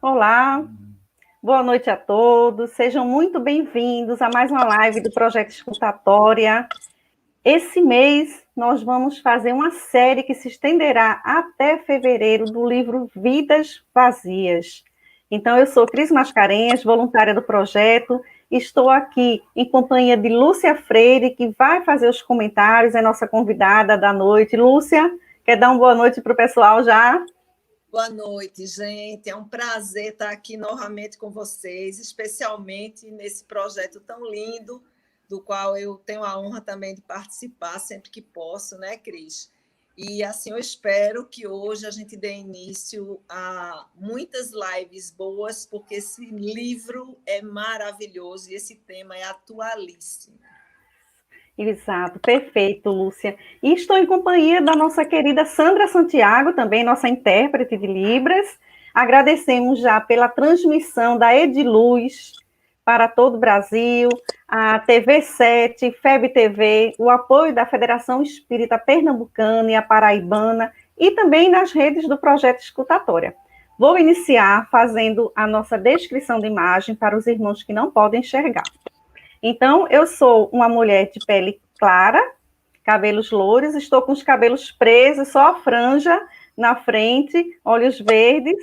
Olá, boa noite a todos. Sejam muito bem-vindos a mais uma live do Projeto Escutatória. Esse mês nós vamos fazer uma série que se estenderá até fevereiro do livro Vidas Vazias. Então, eu sou Cris Mascarenhas, voluntária do projeto. Estou aqui em companhia de Lúcia Freire, que vai fazer os comentários, é nossa convidada da noite. Lúcia, quer dar uma boa noite para o pessoal já? Boa noite, gente. É um prazer estar aqui novamente com vocês, especialmente nesse projeto tão lindo, do qual eu tenho a honra também de participar sempre que posso, né, Cris? E assim eu espero que hoje a gente dê início a muitas lives boas, porque esse livro é maravilhoso e esse tema é atualíssimo. Exato, perfeito, Lúcia. E estou em companhia da nossa querida Sandra Santiago, também nossa intérprete de Libras. Agradecemos já pela transmissão da Ediluz para todo o Brasil, a TV7, FEB TV, o apoio da Federação Espírita Pernambucana e a Paraibana, e também nas redes do Projeto Escutatória. Vou iniciar fazendo a nossa descrição de imagem para os irmãos que não podem enxergar. Então, eu sou uma mulher de pele clara, cabelos louros, estou com os cabelos presos, só a franja na frente, olhos verdes,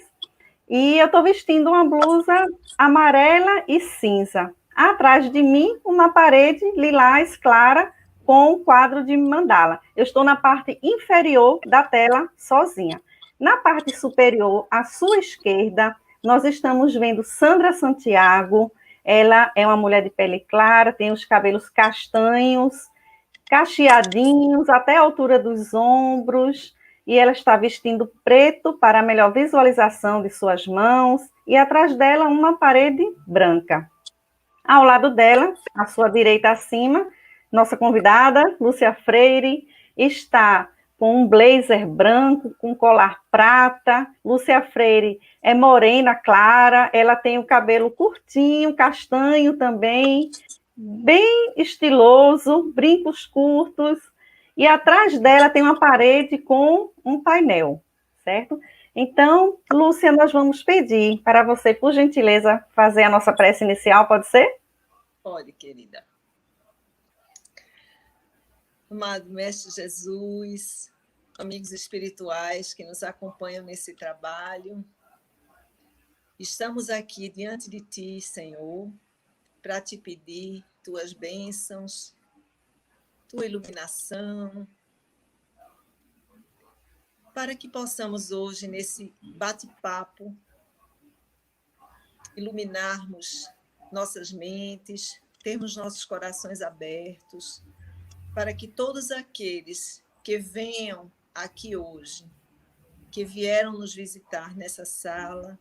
e eu estou vestindo uma blusa amarela e cinza. Atrás de mim, uma parede lilás clara com um quadro de mandala. Eu estou na parte inferior da tela sozinha. Na parte superior, à sua esquerda, nós estamos vendo Sandra Santiago. Ela é uma mulher de pele clara, tem os cabelos castanhos, cacheadinhos, até a altura dos ombros, e ela está vestindo preto para melhor visualização de suas mãos, e atrás dela uma parede branca. Ao lado dela, à sua direita acima, nossa convidada, Lúcia Freire, está com um blazer branco, com colar prata. Lúcia Freire é morena, clara, ela tem o cabelo curtinho, castanho também, bem estiloso, brincos curtos, e atrás dela tem uma parede com um painel, certo? Então, Lúcia, nós vamos pedir para você, por gentileza, fazer a nossa prece inicial, pode ser? Pode, querida. Amado Mestre Jesus, amigos espirituais que nos acompanham nesse trabalho, estamos aqui diante de Ti, Senhor, para Te pedir Tuas bênçãos, Tua iluminação, para que possamos hoje, nesse bate-papo, iluminarmos nossas mentes, termos nossos corações abertos, para que todos aqueles que venham aqui hoje, que vieram nos visitar nessa sala,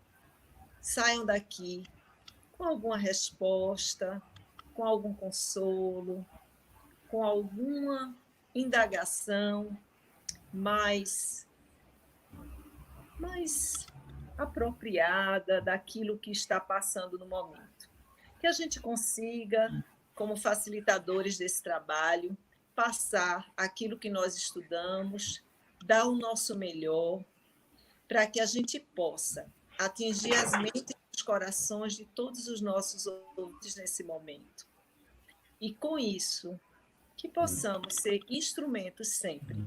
saiam daqui com alguma resposta, com algum consolo, com alguma indagação mais apropriada daquilo que está passando no momento. Que a gente consiga, como facilitadores desse trabalho, passar aquilo que nós estudamos, dar o nosso melhor, para que a gente possa atingir as mentes e os corações de todos os nossos ouvintes nesse momento. E com isso, que possamos ser instrumentos sempre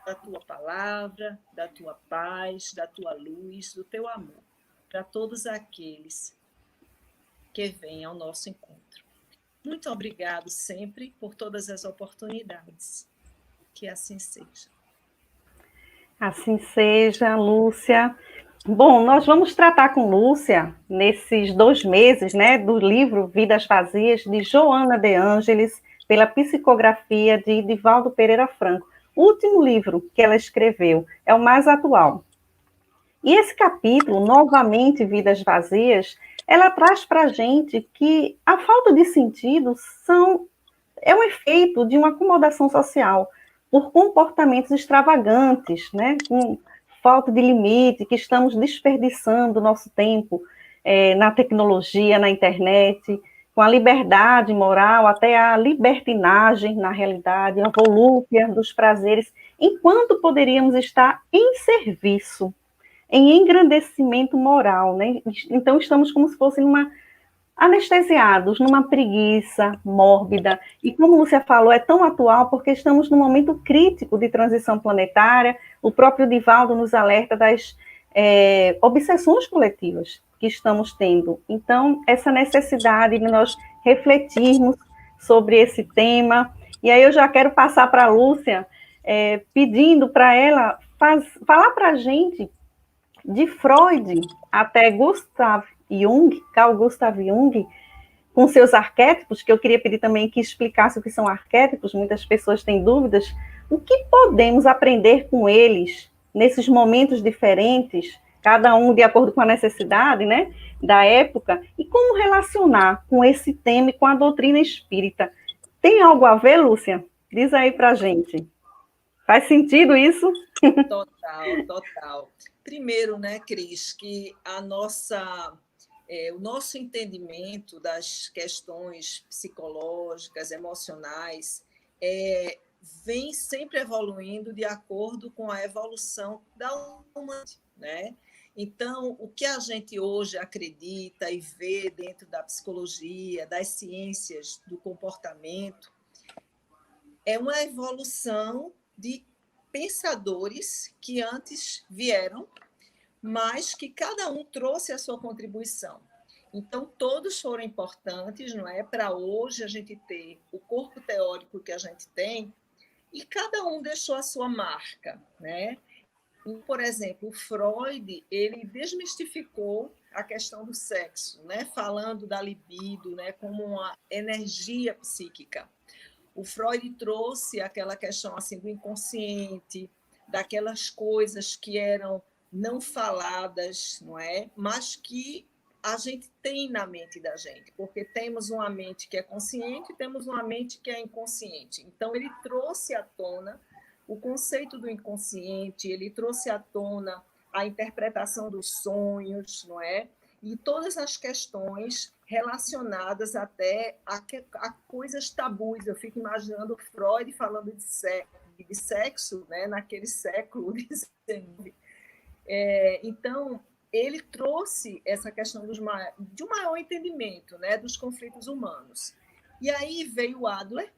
da Tua palavra, da Tua paz, da Tua luz, do Teu amor, para todos aqueles que vêm ao nosso encontro. Muito obrigado sempre por todas as oportunidades. Que assim seja. Assim seja, Lúcia. Bom, nós vamos tratar com Lúcia, nesses 2 meses, né, do livro Vidas Vazias, de Joana de Ângeles, pela psicografia de Divaldo Pereira Franco. O último livro que ela escreveu é o mais atual. E esse capítulo, novamente Vidas Vazias, ela traz para a gente que a falta de sentido é um efeito de uma acomodação social por comportamentos extravagantes, né, com falta de limite, que estamos desperdiçando nosso tempo na tecnologia, na internet, com a liberdade moral, até a libertinagem, na realidade, a volúpia dos prazeres, enquanto poderíamos estar em serviço em engrandecimento moral, né? Então estamos como se fosse anestesiados, numa preguiça mórbida. E como Lúcia falou, é tão atual porque estamos num momento crítico de transição planetária. O próprio Divaldo nos alerta das obsessões coletivas que estamos tendo. Então, essa necessidade de nós refletirmos sobre esse tema. E aí eu já quero passar para a Lúcia, pedindo para ela falar para a gente de Freud até Carl Gustav Jung, com seus arquétipos, que eu queria pedir também que explicasse o que são arquétipos, muitas pessoas têm dúvidas, o que podemos aprender com eles nesses momentos diferentes, cada um de acordo com a necessidade, né, da época, e como relacionar com esse tema e com a doutrina espírita. Tem algo a ver, Lúcia? Diz aí pra gente. Faz sentido isso? Total, total. Primeiro, né, Cris, que o nosso entendimento das questões psicológicas, emocionais, vem sempre evoluindo de acordo com a evolução da humanidade, né? Então, o que a gente hoje acredita e vê dentro da psicologia, das ciências do comportamento, é uma evolução de pensadores que antes vieram, mas que cada um trouxe a sua contribuição. Então, todos foram importantes, não é? Para hoje a gente ter o corpo teórico que a gente tem, e cada um deixou a sua marca, né? Por exemplo, o Freud, ele desmistificou a questão do sexo, né? Falando da libido, né? Como uma energia psíquica. O Freud trouxe aquela questão assim do inconsciente, daquelas coisas que eram não faladas, não é? Mas que a gente tem na mente da gente, porque temos uma mente que é consciente e temos uma mente que é inconsciente. Então, ele trouxe à tona o conceito do inconsciente, ele trouxe à tona a interpretação dos sonhos, não é? E todas as questões relacionadas até a coisas tabus. Eu fico imaginando Freud falando de sexo, né, naquele século XIX. Então, ele trouxe essa questão de um maior entendimento, né, dos conflitos humanos. E aí veio Adler,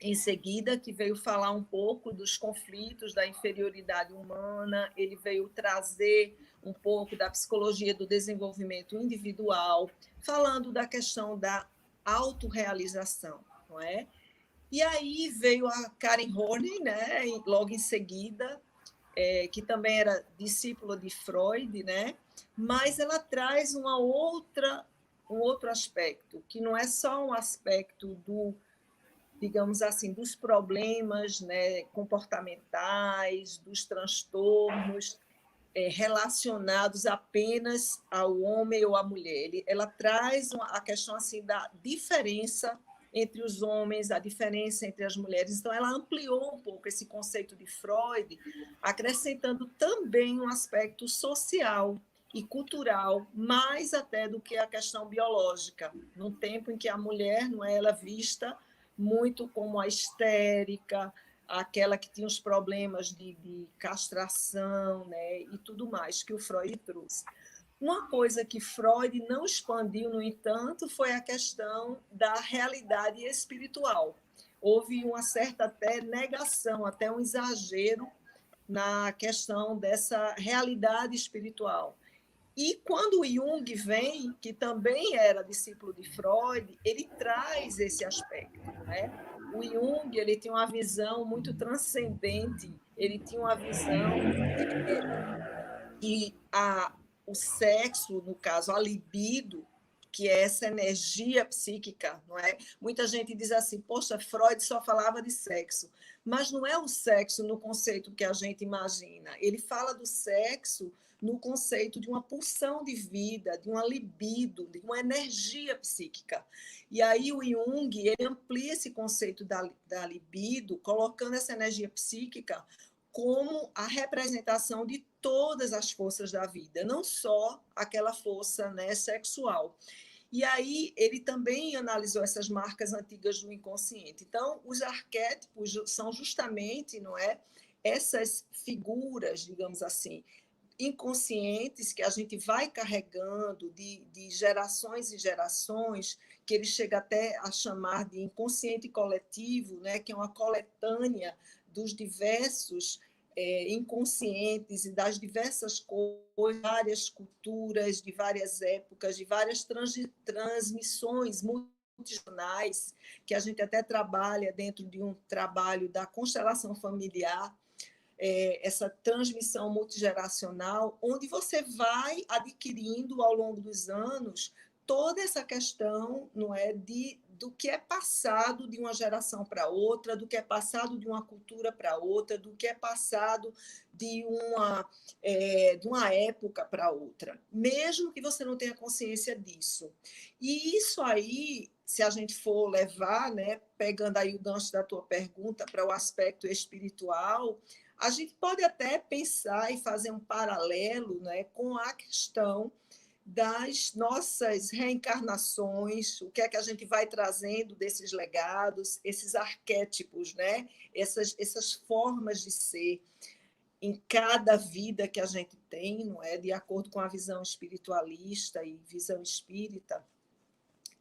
em seguida, que veio falar um pouco dos conflitos da inferioridade humana, ele veio trazer um pouco da psicologia do desenvolvimento individual, falando da questão da autorrealização, não é? E aí veio a Karen Horney, né, logo em seguida, que também era discípula de Freud, né? Mas ela traz um outro aspecto, que não é só um aspecto digamos assim, dos problemas, né, comportamentais, dos transtornos relacionados apenas ao homem ou à mulher. Ela traz a questão assim da diferença entre os homens, a diferença entre as mulheres. Então, ela ampliou um pouco esse conceito de Freud, acrescentando também um aspecto social e cultural, mais até do que a questão biológica, num tempo em que a mulher não é ela vista muito como a histérica, aquela que tinha os problemas de castração, né, e tudo mais que o Freud trouxe. Uma coisa que Freud não expandiu, no entanto, foi a questão da realidade espiritual. Houve uma certa até negação, até um exagero na questão dessa realidade espiritual. E quando o Jung vem, que também era discípulo de Freud, ele traz esse aspecto, né? O Jung, ele tinha uma visão muito transcendente, ele tinha uma visão que o sexo, no caso, a libido, que é essa energia psíquica, não é? Muita gente diz assim, poxa, Freud só falava de sexo, mas não é o sexo no conceito que a gente imagina. Ele fala do sexo no conceito de uma pulsão de vida, de uma libido, de uma energia psíquica. E aí o Jung, ele amplia esse conceito da libido, colocando essa energia psíquica como a representação de todas as forças da vida, não só aquela força, né, sexual. E aí ele também analisou essas marcas antigas do inconsciente. Então, os arquétipos são justamente, não é, essas figuras, digamos assim, inconscientes que a gente vai carregando de gerações em gerações, que ele chega até a chamar de inconsciente coletivo, né, que é uma coletânea dos diversos inconscientes e das diversas coisas, várias culturas, de várias épocas, de várias transmissões multigeneracionais, que a gente até trabalha dentro de um trabalho da constelação familiar, essa transmissão multigeracional, onde você vai adquirindo ao longo dos anos toda essa questão, não é, do que é passado de uma geração para outra, do que é passado de uma cultura para outra, do que é passado de uma época para outra, mesmo que você não tenha consciência disso. E isso aí, se a gente for levar, né, pegando aí o gancho da tua pergunta para o aspecto espiritual, a gente pode até pensar e fazer um paralelo, né, com a questão das nossas reencarnações, o que é que a gente vai trazendo desses legados, esses arquétipos, né, essas formas de ser em cada vida que a gente tem, não é, de acordo com a visão espiritualista e visão espírita,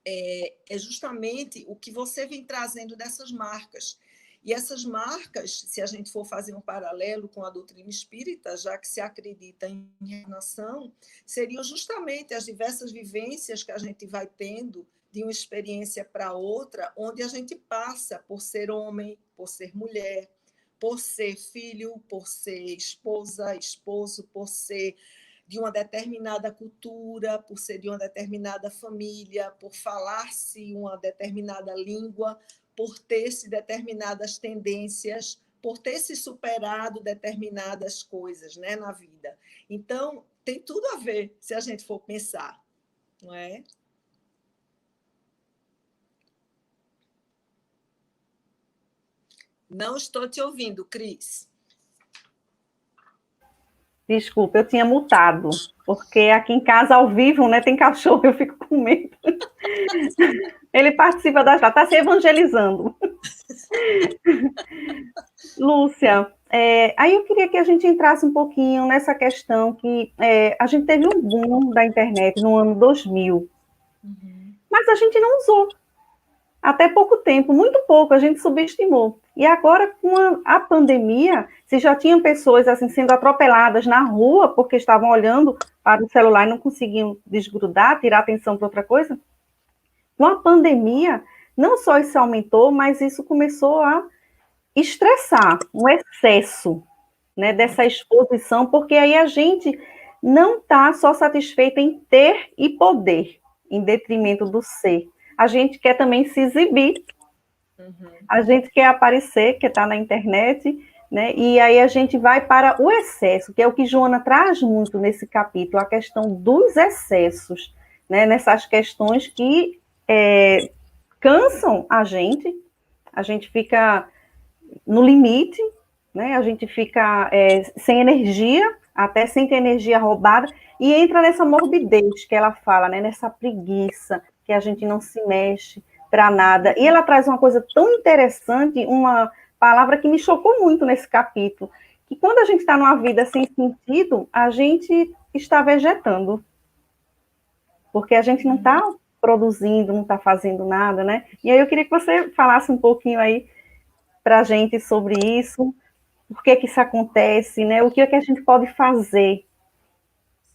é justamente o que você vem trazendo dessas marcas. E essas marcas, se a gente for fazer um paralelo com a doutrina espírita, já que se acredita em reencarnação, seriam justamente as diversas vivências que a gente vai tendo de uma experiência para outra, onde a gente passa por ser homem, por ser mulher, por ser filho, por ser esposa, esposo, por ser de uma determinada cultura, por ser de uma determinada família, por falar-se uma determinada língua, por ter-se determinadas tendências, por ter se superado determinadas coisas, né, na vida. Então, tem tudo a ver, se a gente for pensar, não é? Não estou te ouvindo, Cris. Desculpa, eu tinha mutado, porque aqui em casa, ao vivo, né, tem cachorro, eu fico com medo. Ele participa da chat, está se evangelizando. Lúcia, aí eu queria que a gente entrasse um pouquinho nessa questão que a gente teve um boom da internet no ano 2000, mas a gente não usou. Até pouco tempo, muito pouco, a gente subestimou. E agora, com a pandemia, se já tinham pessoas assim sendo atropeladas na rua porque estavam olhando para o celular e não conseguiam desgrudar, tirar atenção para outra coisa, com a pandemia, não só isso aumentou, mas isso começou a estressar, um excesso, né, dessa exposição, porque aí a gente não está só satisfeita em ter e poder, em detrimento do ser. A gente quer também se exibir, a gente quer aparecer, quer estar na internet, né? E aí a gente vai para o excesso, que é o que Joana traz muito nesse capítulo, a questão dos excessos, né? Nessas questões que cansam a gente fica no limite, né? A gente fica sem energia, até sem ter energia roubada, e entra nessa morbidez que ela fala, né? Nessa preguiça, que a gente não se mexe para nada. E ela traz uma coisa tão interessante, uma palavra que me chocou muito nesse capítulo, que quando a gente está numa vida sem sentido, a gente está vegetando, porque a gente não está produzindo, não está fazendo nada, né? E aí eu queria que você falasse um pouquinho aí para a gente sobre isso, por que que isso acontece, né? O que é que a gente pode fazer?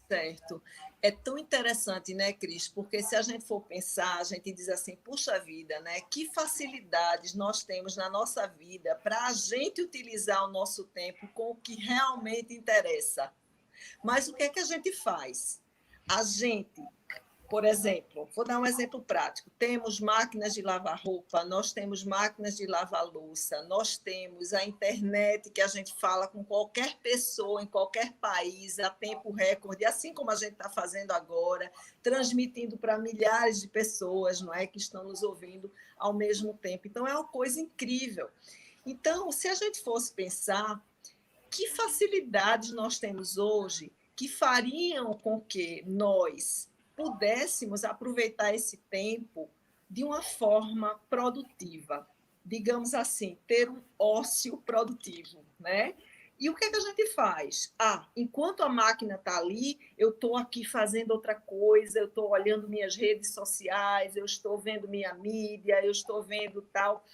Certo. É tão interessante, né, Cris? Porque se a gente for pensar, a gente diz assim, puxa vida, né? Que facilidades nós temos na nossa vida para a gente utilizar o nosso tempo com o que realmente interessa. Mas o que é que a gente faz? A gente, por exemplo, vou dar um exemplo prático. Temos máquinas de lavar roupa, nós temos máquinas de lavar louça, nós temos a internet que a gente fala com qualquer pessoa em qualquer país a tempo recorde, assim como a gente está fazendo agora, transmitindo para milhares de pessoas, não é, que estão nos ouvindo ao mesmo tempo. Então é uma coisa incrível. Então, se a gente fosse pensar que facilidades nós temos hoje que fariam com que nós pudéssemos aproveitar esse tempo de uma forma produtiva, digamos assim, ter um ócio produtivo, né? E o que é que a gente faz? Enquanto a máquina está ali, eu estou aqui fazendo outra coisa, eu estou olhando minhas redes sociais, eu estou vendo minha mídia, eu estou vendo tal.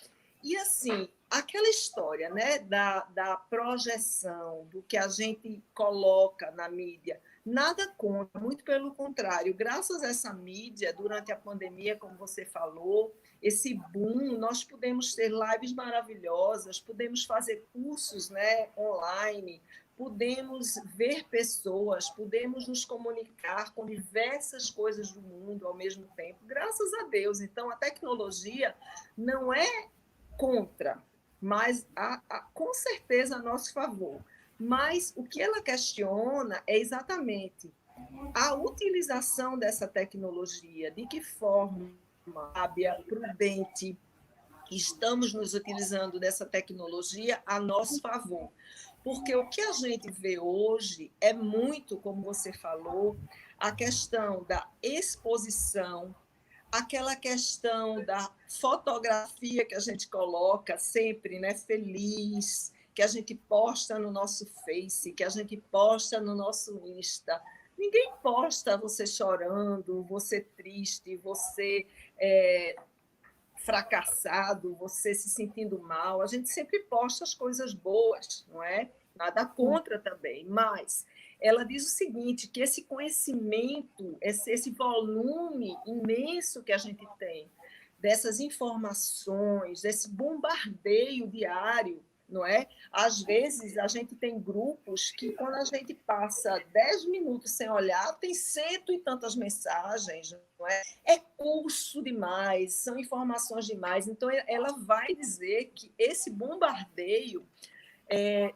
E, assim, aquela história, né, da projeção, do que a gente coloca na mídia, nada contra, muito pelo contrário. Graças a essa mídia, durante a pandemia, como você falou, esse boom, nós podemos ter lives maravilhosas, podemos fazer cursos, né, online, podemos ver pessoas, podemos nos comunicar com diversas coisas do mundo ao mesmo tempo, graças a Deus. Então, a tecnologia não é contra, mas com certeza a nosso favor. Mas o que ela questiona é exatamente a utilização dessa tecnologia, de que forma sábia, prudente, estamos nos utilizando dessa tecnologia a nosso favor. Porque o que a gente vê hoje é muito, como você falou, a questão da exposição, aquela questão da fotografia que a gente coloca sempre, né, feliz, que a gente posta no nosso Face, que a gente posta no nosso Insta. Ninguém posta você chorando, você triste, você fracassado, você se sentindo mal. A gente sempre posta as coisas boas, não é? Nada contra também, mas ela diz o seguinte, que esse conhecimento, esse volume imenso que a gente tem dessas informações, desse bombardeio diário, não é? Às vezes, a gente tem grupos que, quando a gente passa 10 minutos sem olhar, tem cento e tantas mensagens, não é? É curso demais, são informações demais. Então, ela vai dizer que esse bombardeio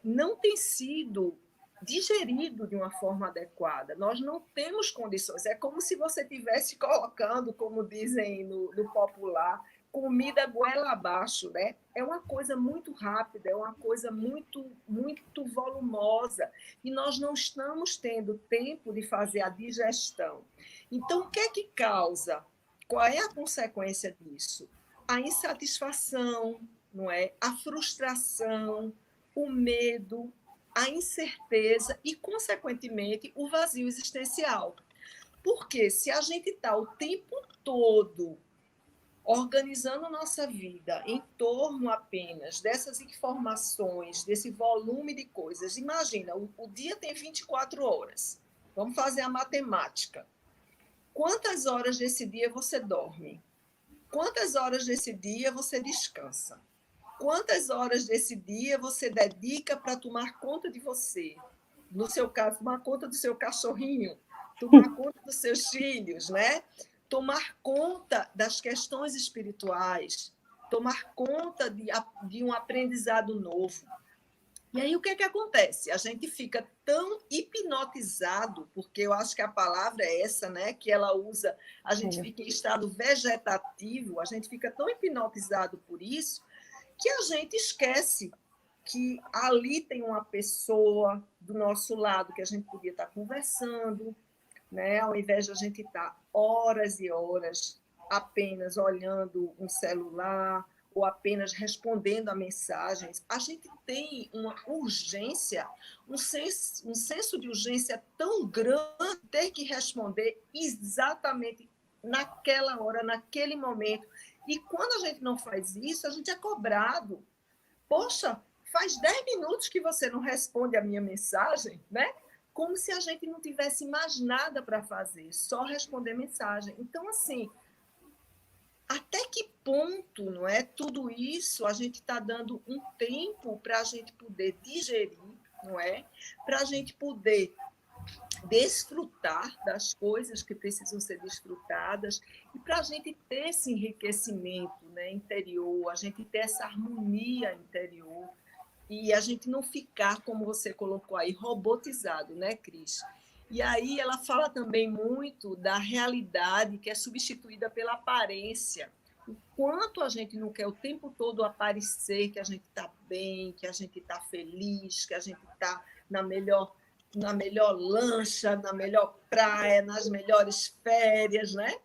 não tem sido digerido de uma forma adequada. Nós não temos condições. É como se você estivesse colocando, como dizem no popular, comida goela abaixo, né? É uma coisa muito rápida, é uma coisa muito, muito volumosa, e nós não estamos tendo tempo de fazer a digestão. Então, o que é que causa? Qual é a consequência disso? A insatisfação, não é? A frustração, o medo, a incerteza e, consequentemente, o vazio existencial. Porque se a gente está o tempo todo organizando nossa vida em torno apenas dessas informações, desse volume de coisas, imagina, o dia tem 24 horas. Vamos fazer a matemática. Quantas horas desse dia você dorme? Quantas horas desse dia você descansa? Quantas horas desse dia você dedica para tomar conta de você? No seu caso, tomar conta do seu cachorrinho, tomar conta dos seus filhos, né? Tomar conta das questões espirituais, tomar conta de um aprendizado novo. E aí o que é que acontece? A gente fica tão hipnotizado, porque eu acho que a palavra é essa, né? Que ela usa, a gente fica em estado vegetativo, a gente fica tão hipnotizado por isso, que a gente esquece que ali tem uma pessoa do nosso lado que a gente podia estar conversando, né? Ao invés de a gente estar horas e horas apenas olhando um celular ou apenas respondendo a mensagens, a gente tem uma urgência, um senso de urgência tão grande, ter que responder exatamente naquela hora, naquele momento. E quando a gente não faz isso, a gente é cobrado. Poxa, faz 10 minutos que você não responde a minha mensagem, né? Como se a gente não tivesse mais nada para fazer, só responder mensagem. Então, assim, até que ponto, não é? Tudo isso a gente está dando um tempo para a gente poder digerir, não é? Para a gente poder desfrutar das coisas que precisam ser desfrutadas e para a gente ter esse enriquecimento, né, interior, a gente ter essa harmonia interior e a gente não ficar, como você colocou aí, robotizado, né, Cris? E aí ela fala também muito da realidade que é substituída pela aparência. O quanto a gente não quer o tempo todo aparecer que a gente está bem, que a gente está feliz, que a gente está na melhor lancha, na melhor praia, nas melhores férias, né?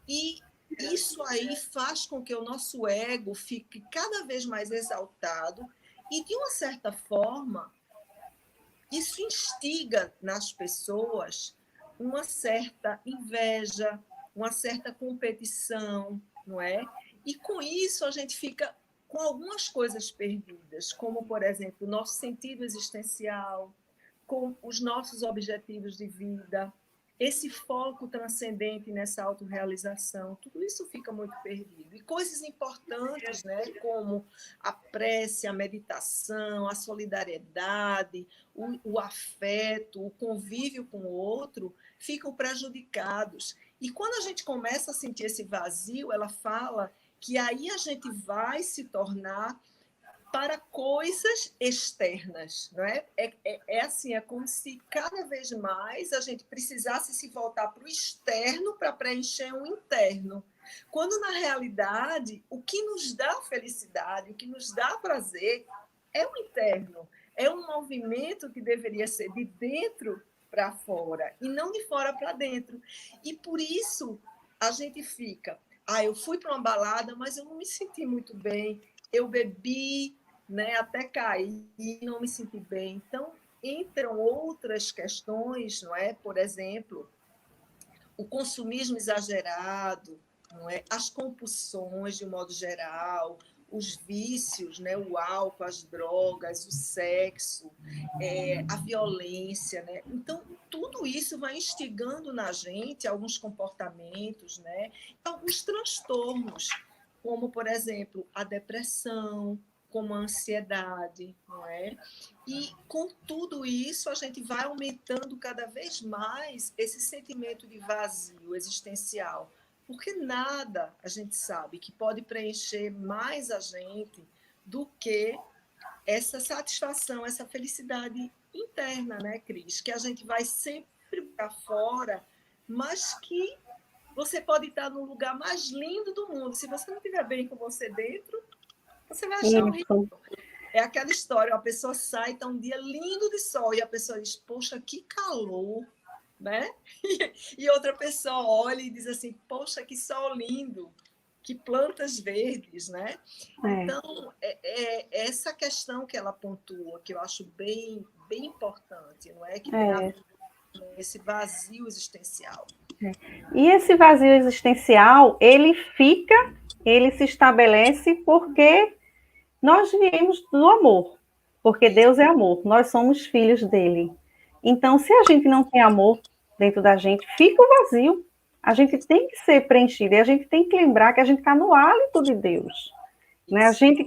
E isso aí faz com que o nosso ego fique cada vez mais exaltado e, de uma certa forma, isso instiga nas pessoas uma certa inveja, uma certa competição, não é? E com isso a gente fica com algumas coisas perdidas, como, por exemplo, o nosso sentido existencial, com os nossos objetivos de vida, esse foco transcendente nessa autorrealização, tudo isso fica muito perdido. E coisas importantes, né, como a prece, a meditação, a solidariedade, o afeto, o convívio com o outro, ficam prejudicados. E quando a gente começa a sentir esse vazio, ela fala que aí a gente vai se tornar para coisas externas, não é? É assim, é como se cada vez mais a gente precisasse se voltar para o externo para preencher um interno. Quando, na realidade, o que nos dá felicidade, o que nos dá prazer, é o interno. É um movimento que deveria ser de dentro para fora, e não de fora para dentro. E por isso a gente fica, eu fui para uma balada, mas eu não me senti muito bem, eu bebi, né, até cair e não me senti bem. Então, entram outras questões, não é? Por exemplo, o consumismo exagerado, não é? As compulsões, de um modo geral, os vícios, né? O álcool, as drogas, o sexo, a violência. Né? Então, tudo isso vai instigando na gente alguns comportamentos, né? Alguns transtornos, como, por exemplo, a depressão, como a ansiedade, não é? E com tudo isso, a gente vai aumentando cada vez mais esse sentimento de vazio existencial, porque nada a gente sabe que pode preencher mais a gente do que essa satisfação, essa felicidade interna, né, Cris? Que a gente vai sempre para fora, mas que você pode estar no lugar mais lindo do mundo. Se você não estiver bem com você dentro, você vai achar horrível. Isso. É aquela história, uma pessoa sai, está um dia lindo de sol, e a pessoa diz, poxa, que calor, né? E outra pessoa olha e diz assim, poxa, que sol lindo, que plantas verdes, né? Então, essa questão que ela pontua, que eu acho bem, bem importante, não é? Que tem a ver com esse vazio existencial. E esse vazio existencial, ele se estabelece porque nós viemos do amor, porque Deus é amor, nós somos filhos dele. Então, se a gente não tem amor dentro da gente, fica o vazio. A gente tem que ser preenchido, e a gente tem que lembrar que a gente está no hálito de Deus. Né? A gente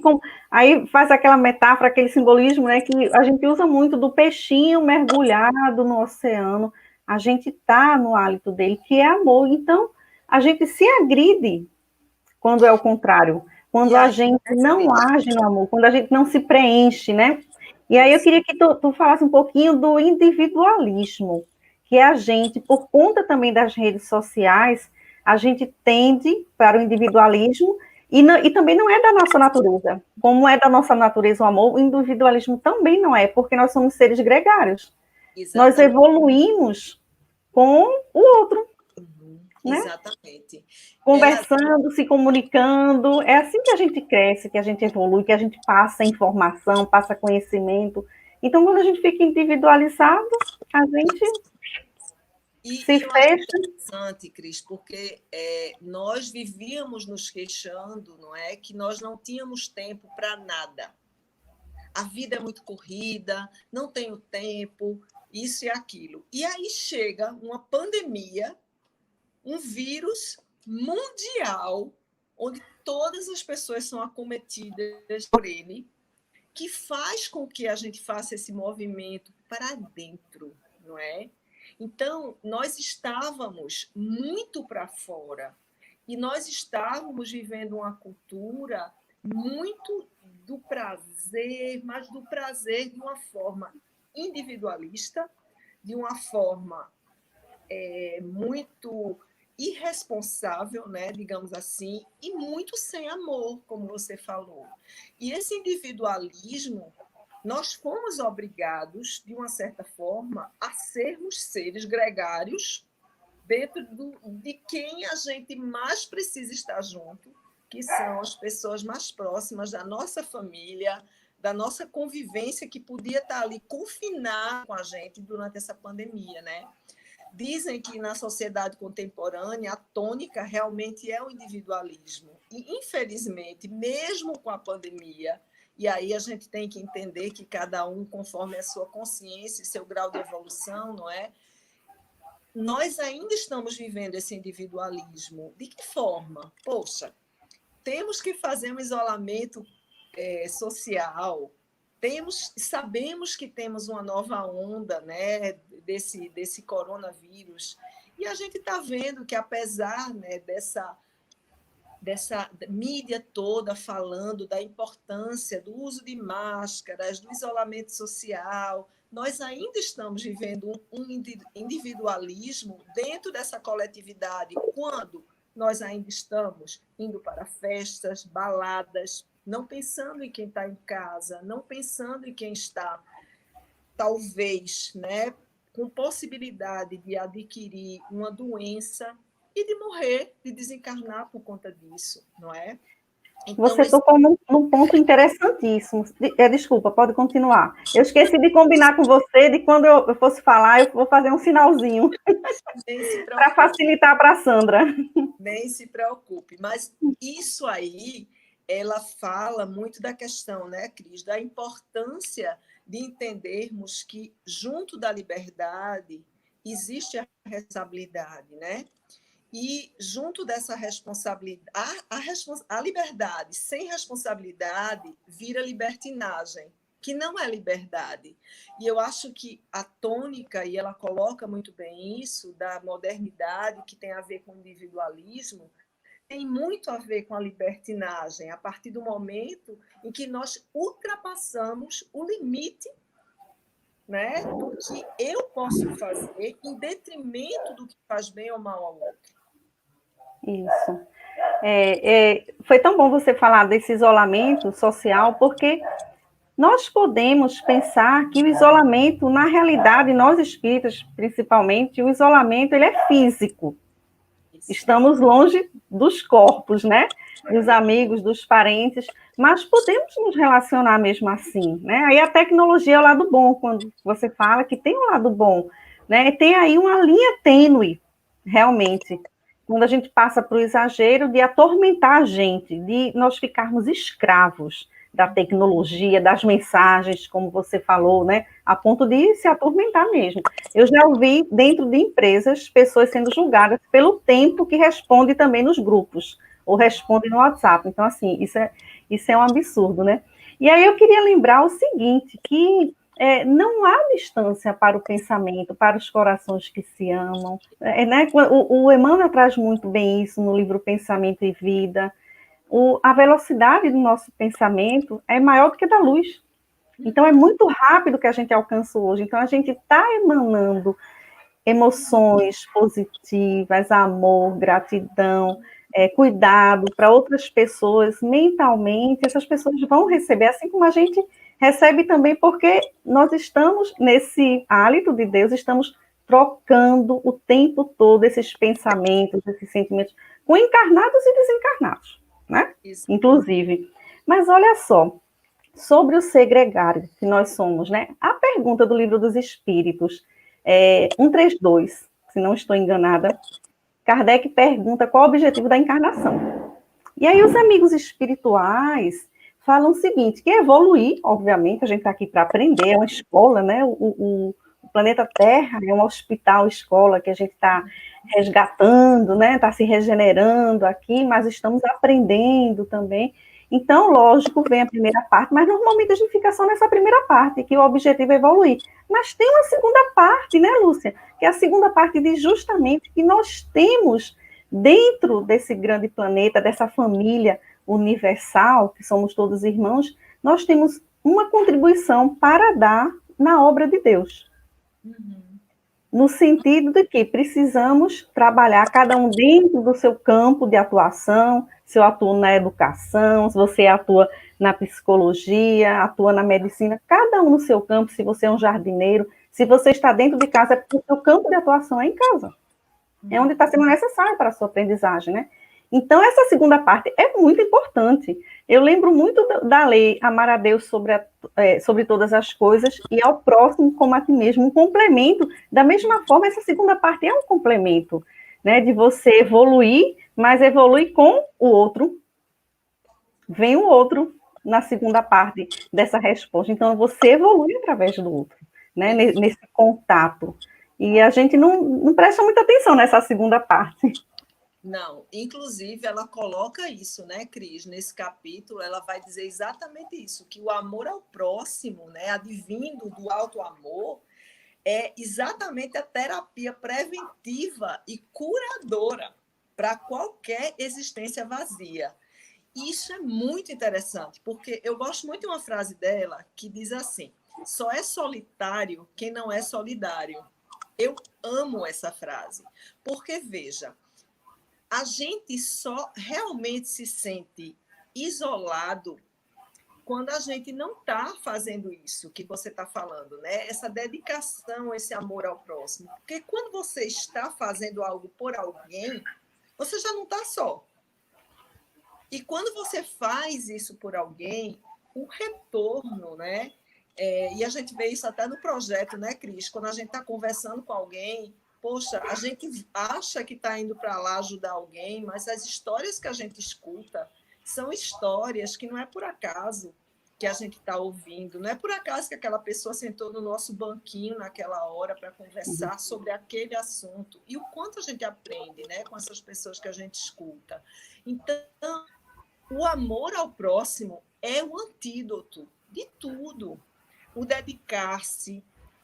aí faz aquela metáfora, aquele simbolismo, né, que a gente usa muito do peixinho mergulhado no oceano. A gente está no hálito dele, que é amor. Então, a gente se agride quando é o contrário, quando a gente não age no amor, quando a gente não se preenche, né? E aí eu queria que tu falasse um pouquinho do individualismo, que a gente, por conta também das redes sociais, a gente tende para o individualismo e também não é da nossa natureza. Como é da nossa natureza o amor, o individualismo também não é, porque nós somos seres gregários. Exatamente. Nós evoluímos com o outro. Né? Exatamente. Conversando, se comunicando, é assim que a gente cresce, que a gente evolui, que a gente passa informação, passa conhecimento. Então, quando a gente fica individualizado, a gente se fecha. É interessante, Cris, porque nós vivíamos nos queixando, não é, que nós não tínhamos tempo para nada. A vida é muito corrida, não tenho tempo, isso e aquilo. E aí chega uma pandemia, um vírus mundial, onde todas as pessoas são acometidas por ele, que faz com que a gente faça esse movimento para dentro, não é? Então, nós estávamos muito para fora e nós estávamos vivendo uma cultura muito do prazer, mas do prazer de uma forma individualista, de uma forma muito irresponsável, né, digamos assim, e muito sem amor, como você falou. E esse individualismo, nós fomos obrigados, de uma certa forma, a sermos seres gregários dentro de quem a gente mais precisa estar junto, que são as pessoas mais próximas da nossa família, da nossa convivência que podia estar ali confinada com a gente durante essa pandemia, né? Dizem que na sociedade contemporânea a tônica realmente é o individualismo. E, infelizmente, mesmo com a pandemia, e aí a gente tem que entender que cada um, conforme a sua consciência e seu grau de evolução, não é? Nós ainda estamos vivendo esse individualismo. De que forma? Poxa, temos que fazer um isolamento social, sabemos que temos uma nova onda, né, desse coronavírus, e a gente está vendo que, apesar, né, dessa mídia toda falando da importância do uso de máscaras, do isolamento social, nós ainda estamos vivendo um individualismo dentro dessa coletividade, quando nós ainda estamos indo para festas, baladas, não pensando em quem está em casa, não pensando em quem está, talvez, né, com possibilidade de adquirir uma doença e de morrer, de desencarnar por conta disso, não é? Então, você tocou num ponto interessantíssimo. Desculpa, pode continuar. Eu esqueci de combinar com você de quando eu fosse falar, eu vou fazer um sinalzinho para facilitar para a Sandra. Nem se preocupe. Mas isso aí, ela fala muito da questão, né, Cris, da importância de entendermos que, junto da liberdade, existe a responsabilidade, né? E, junto dessa responsabilidade, a liberdade sem responsabilidade vira libertinagem, que não é liberdade. E eu acho que a tônica, e ela coloca muito bem isso, da modernidade, que tem a ver com o individualismo, tem muito a ver com a libertinagem, a partir do momento em que nós ultrapassamos o limite, né, do que eu posso fazer em detrimento do que faz bem ou mal ao outro. Isso. Foi tão bom você falar desse isolamento social, porque nós podemos pensar que o isolamento, na realidade, nós espíritas, principalmente, o isolamento ele é físico. Estamos longe dos corpos, né? Dos amigos, dos parentes, mas podemos nos relacionar mesmo assim, né? Aí a tecnologia é o lado bom, quando você fala que tem um lado bom, né? Tem aí uma linha tênue, realmente, quando a gente passa para o exagero de atormentar a gente, de nós ficarmos escravos da tecnologia, das mensagens, como você falou, né, a ponto de se atormentar mesmo. Eu já ouvi dentro de empresas pessoas sendo julgadas pelo tempo que responde também nos grupos, ou responde no WhatsApp. Então, assim, isso é um absurdo, né? E aí eu queria lembrar o seguinte, que não há distância para o pensamento, para os corações que se amam. Né? O Emmanuel traz muito bem isso no livro Pensamento e Vida. A velocidade do nosso pensamento é maior do que a da luz. Então, é muito rápido que a gente alcança hoje. Então, a gente está emanando emoções positivas, amor, gratidão, cuidado para outras pessoas mentalmente. Essas pessoas vão receber, assim como a gente recebe também, porque nós estamos, nesse hálito de Deus, estamos trocando o tempo todo esses pensamentos, esses sentimentos, com encarnados e desencarnados, né? Isso. Inclusive. Mas olha só, sobre o ser gregário que nós somos, né? A pergunta do Livro dos Espíritos, 132, se não estou enganada, Kardec pergunta qual o objetivo da encarnação. E aí os amigos espirituais falam o seguinte, que evoluir, obviamente, a gente está aqui para aprender, é uma escola, né? O planeta Terra é um hospital, escola, que a gente está resgatando, né? Está se regenerando aqui, mas estamos aprendendo também. Então, lógico, vem a primeira parte, mas normalmente a gente fica só nessa primeira parte, que o objetivo é evoluir. Mas tem uma segunda parte, né, Lúcia? Que a segunda parte diz justamente que nós temos, dentro desse grande planeta, dessa família universal, que somos todos irmãos, nós temos uma contribuição para dar na obra de Deus. No sentido de que precisamos trabalhar cada um dentro do seu campo de atuação, se eu atuo na educação, se você atua na psicologia, atua na medicina, cada um no seu campo, se você é um jardineiro, se você está dentro de casa, é porque o seu campo de atuação é em casa. É onde está sendo necessário para a sua aprendizagem, né? Então, essa segunda parte é muito importante. Eu lembro muito da lei, amar a Deus sobre todas as coisas e ao próximo como a ti mesmo, um complemento. Da mesma forma, essa segunda parte é um complemento, né, de você evoluir, mas evoluir com o outro. Vem o outro na segunda parte dessa resposta. Então, você evolui através do outro, né, nesse contato. E a gente não presta muita atenção nessa segunda parte. Não, inclusive ela coloca isso, né, Cris? Nesse capítulo, ela vai dizer exatamente isso, que o amor ao próximo, né, advindo do alto amor, é exatamente a terapia preventiva e curadora para qualquer existência vazia. Isso é muito interessante, porque eu gosto muito de uma frase dela que diz assim: só é solitário quem não é solidário. Eu amo essa frase, porque veja, a gente só realmente se sente isolado quando a gente não está fazendo isso que você está falando, né? Essa dedicação, esse amor ao próximo. Porque quando você está fazendo algo por alguém, você já não está só. E quando você faz isso por alguém, o retorno, né? E a gente vê isso até no projeto, né, Cris? Quando a gente está conversando com alguém, poxa, a gente acha que está indo para lá ajudar alguém, mas as histórias que a gente escuta são histórias que não é por acaso que a gente está ouvindo, não é por acaso que aquela pessoa sentou no nosso banquinho naquela hora para conversar sobre aquele assunto. E o quanto a gente aprende, né, com essas pessoas que a gente escuta. Então, o amor ao próximo é o antídoto de tudo. O dedicar-se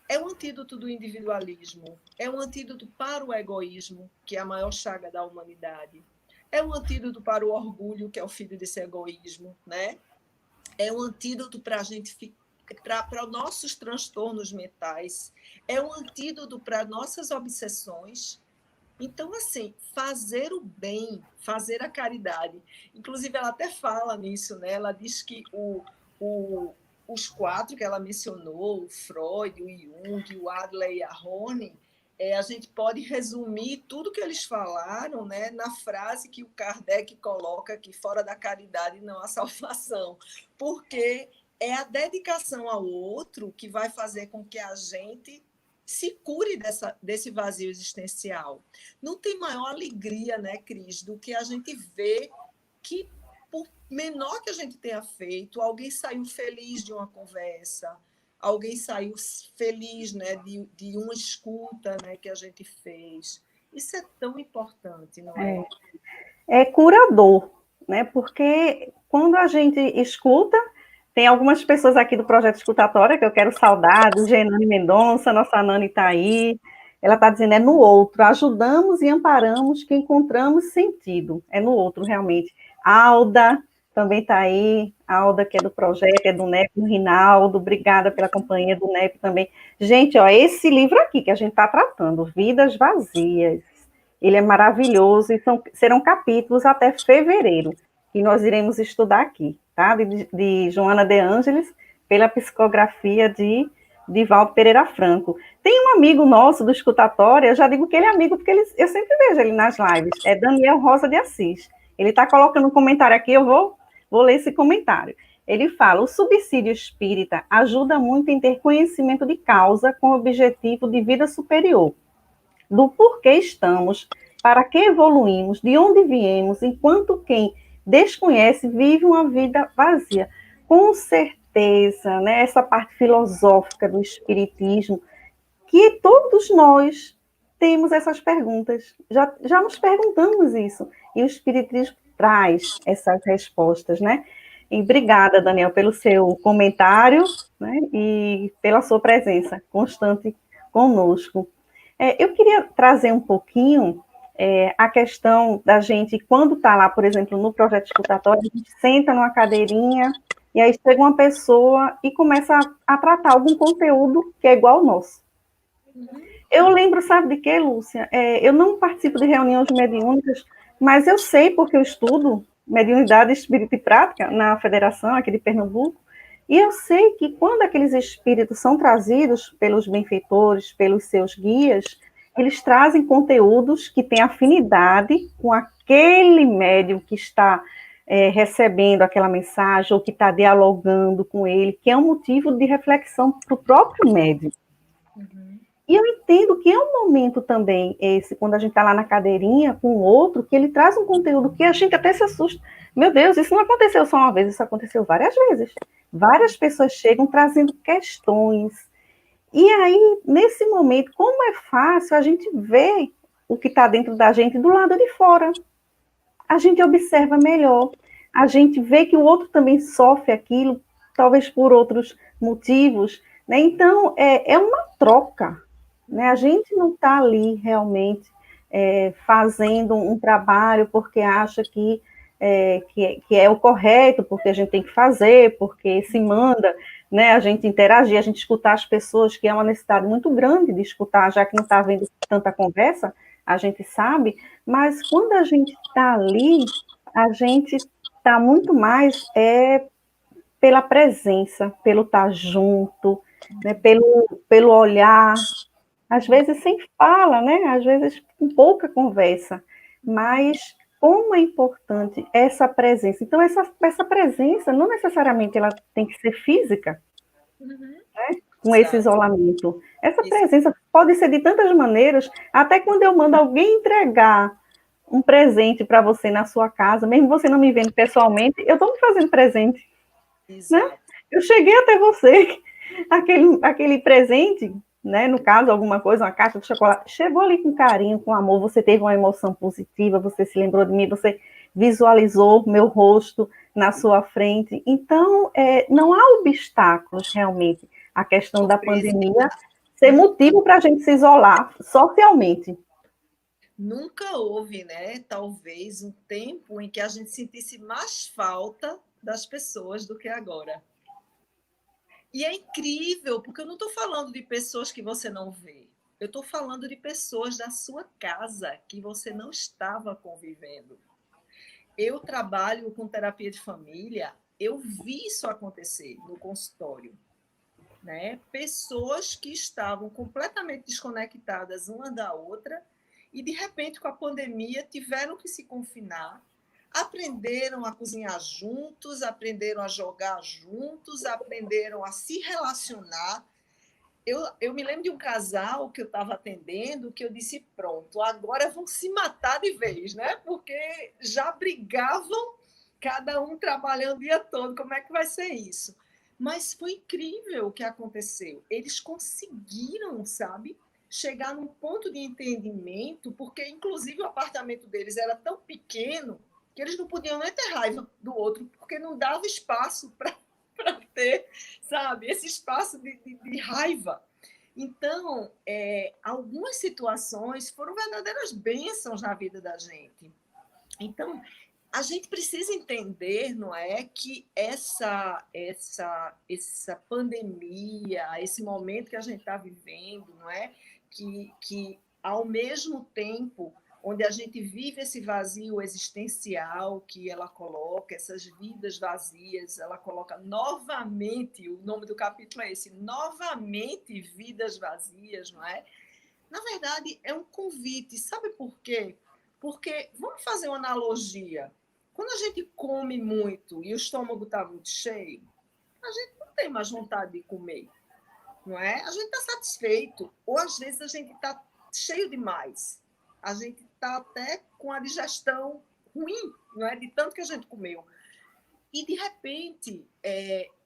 é o antídoto do individualismo, é o antídoto para o egoísmo, que é a maior chaga da humanidade. É o antídoto para o orgulho, que é o filho desse egoísmo, né? É o antídoto para a gente para nossos transtornos mentais, é um antídoto para nossas obsessões. Então, assim, fazer o bem, fazer a caridade. Inclusive, ela até fala nisso, né? Ela diz que os quatro que ela mencionou, o Freud, o Jung, o Adler e a Rony, a gente pode resumir tudo que eles falaram, né, na frase que o Kardec coloca aqui: fora da caridade não há salvação, porque é a dedicação ao outro que vai fazer com que a gente se cure desse vazio existencial. Não tem maior alegria, né, Cris, do que a gente ver que, por menor que a gente tenha feito, alguém saiu feliz de uma conversa, alguém saiu feliz, né, de uma escuta, né, que a gente fez. Isso é tão importante, não é? É curador, né? Porque quando a gente escuta, tem algumas pessoas aqui do Projeto Escutatória que eu quero saudar, do Genane Mendonça, nossa Nani está aí. Ela está dizendo, é no outro, ajudamos e amparamos que encontramos sentido. É no outro, realmente. Alda também está aí, Alda, que é do projeto, é do NEP, do Rinaldo, obrigada pela companhia do NEP também. Gente, ó, esse livro aqui que a gente está tratando, Vidas Vazias, ele é maravilhoso e serão capítulos até fevereiro, que nós iremos estudar aqui, tá? De Joana de Ângeles, pela psicografia de Divaldo Pereira Franco. Tem um amigo nosso do Escutatória, eu já digo que ele é amigo, porque eu sempre vejo ele nas lives, é Daniel Rosa de Assis. Ele está colocando um comentário aqui, eu vou ler esse comentário. Ele fala, o subsídio espírita ajuda muito em ter conhecimento de causa com o objetivo de vida superior, do porquê estamos, para que evoluímos, de onde viemos, enquanto quem desconhece vive uma vida vazia. Com certeza, né, essa parte filosófica do espiritismo, que todos nós temos essas perguntas, já nos perguntamos isso, e o espiritismo traz essas respostas, né? E obrigada, Daniel, pelo seu comentário, né, e pela sua presença constante conosco. Eu queria trazer um pouquinho a questão da gente, quando está lá, por exemplo, no projeto escutatório, a gente senta numa cadeirinha e aí chega uma pessoa e começa a tratar algum conteúdo que é igual ao nosso. Eu lembro, sabe de quê, Lúcia? Eu não participo de reuniões mediúnicas, mas eu sei, porque eu estudo mediunidade, espírito e prática na federação aqui de Pernambuco, e eu sei que quando aqueles espíritos são trazidos pelos benfeitores, pelos seus guias, eles trazem conteúdos que têm afinidade com aquele médium que está recebendo aquela mensagem ou que está dialogando com ele, que é um motivo de reflexão para o próprio médico. Uhum. E eu entendo que é um momento também esse, quando a gente está lá na cadeirinha com o outro, que ele traz um conteúdo que a gente até se assusta. Meu Deus, isso não aconteceu só uma vez, isso aconteceu várias vezes. Várias pessoas chegam trazendo questões. E aí, nesse momento, como é fácil a gente ver o que está dentro da gente do lado de fora. A gente observa melhor, a gente vê que o outro também sofre aquilo, talvez por outros motivos, né? Então, é uma troca, né? A gente não está ali realmente fazendo um trabalho porque acha que é o correto, porque a gente tem que fazer, porque se manda, né? A gente interagir, a gente escutar as pessoas, que é uma necessidade muito grande de escutar, já que não está havendo tanta conversa, a gente sabe, mas quando a gente está ali, a gente está muito mais pela presença, pelo estar junto, né, pelo olhar, às vezes sem fala, né, às vezes com pouca conversa, mas como é importante essa presença. Então, essa presença, não necessariamente ela tem que ser física, Uhum. com esse Exato. isolamento. Essa Isso. presença pode ser de tantas maneiras, até quando eu mando alguém entregar um presente para você na sua casa, mesmo você não me vendo pessoalmente, eu estou me fazendo presente, né? Exato. Eu cheguei até você, aquele presente, né? No caso, alguma coisa, uma caixa de chocolate, chegou ali com carinho, com amor, você teve uma emoção positiva, você se lembrou de mim, você visualizou meu rosto na sua frente. Então, não há obstáculos realmente. A questão da pandemia ser motivo para a gente se isolar socialmente. Nunca houve, né, talvez, um tempo em que a gente sentisse mais falta das pessoas do que agora. E é incrível, porque eu não estou falando de pessoas que você não vê. Eu estou falando de pessoas da sua casa que você não estava convivendo. Eu trabalho com terapia de família, eu vi isso acontecer no consultório, né? Pessoas que estavam completamente desconectadas uma da outra e, de repente, com a pandemia, tiveram que se confinar, aprenderam a cozinhar juntos, aprenderam a jogar juntos, aprenderam a se relacionar. Eu me lembro de um casal que eu estava atendendo que eu disse: pronto, agora vão se matar de vez, né? Porque já brigavam, cada um trabalhando o dia todo. Como é que vai ser isso? Mas foi incrível o que aconteceu. Eles conseguiram, sabe, chegar num ponto de entendimento, porque, inclusive, o apartamento deles era tão pequeno que eles não podiam nem ter raiva do outro, porque não dava espaço para ter, sabe, esse espaço de raiva. Então, algumas situações foram verdadeiras bênçãos na vida da gente. Então, a gente precisa entender, não é, que essa pandemia, esse momento que a gente está vivendo, não é, que ao mesmo tempo onde a gente vive esse vazio existencial que ela coloca, essas vidas vazias, ela coloca novamente, o nome do capítulo é esse, novamente vidas vazias, não é? Na verdade, é um convite, sabe por quê? Porque, vamos fazer uma analogia, quando a gente come muito e o estômago está muito cheio, a gente não tem mais vontade de comer, não é? A gente está satisfeito, ou às vezes a gente está cheio demais, a gente está até com a digestão ruim, não é? De tanto que a gente comeu. E, de repente,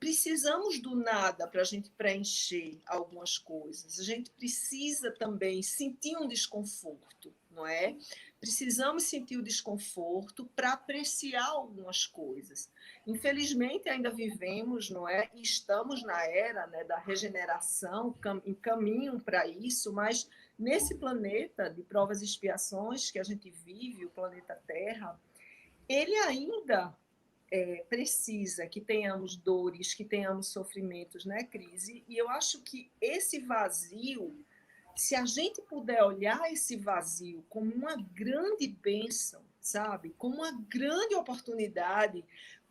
precisamos do nada para a gente preencher algumas coisas. A gente precisa também sentir um desconforto, não é? Precisamos sentir o desconforto para apreciar algumas coisas. Infelizmente, ainda vivemos, não é? E estamos na era, né, da regeneração, em caminho para isso, mas nesse planeta de provas e expiações que a gente vive, o planeta Terra, ele ainda precisa que tenhamos dores, que tenhamos sofrimentos, né, Crise? E eu acho que esse vazio, se a gente puder olhar esse vazio como uma grande bênção, sabe? Como uma grande oportunidade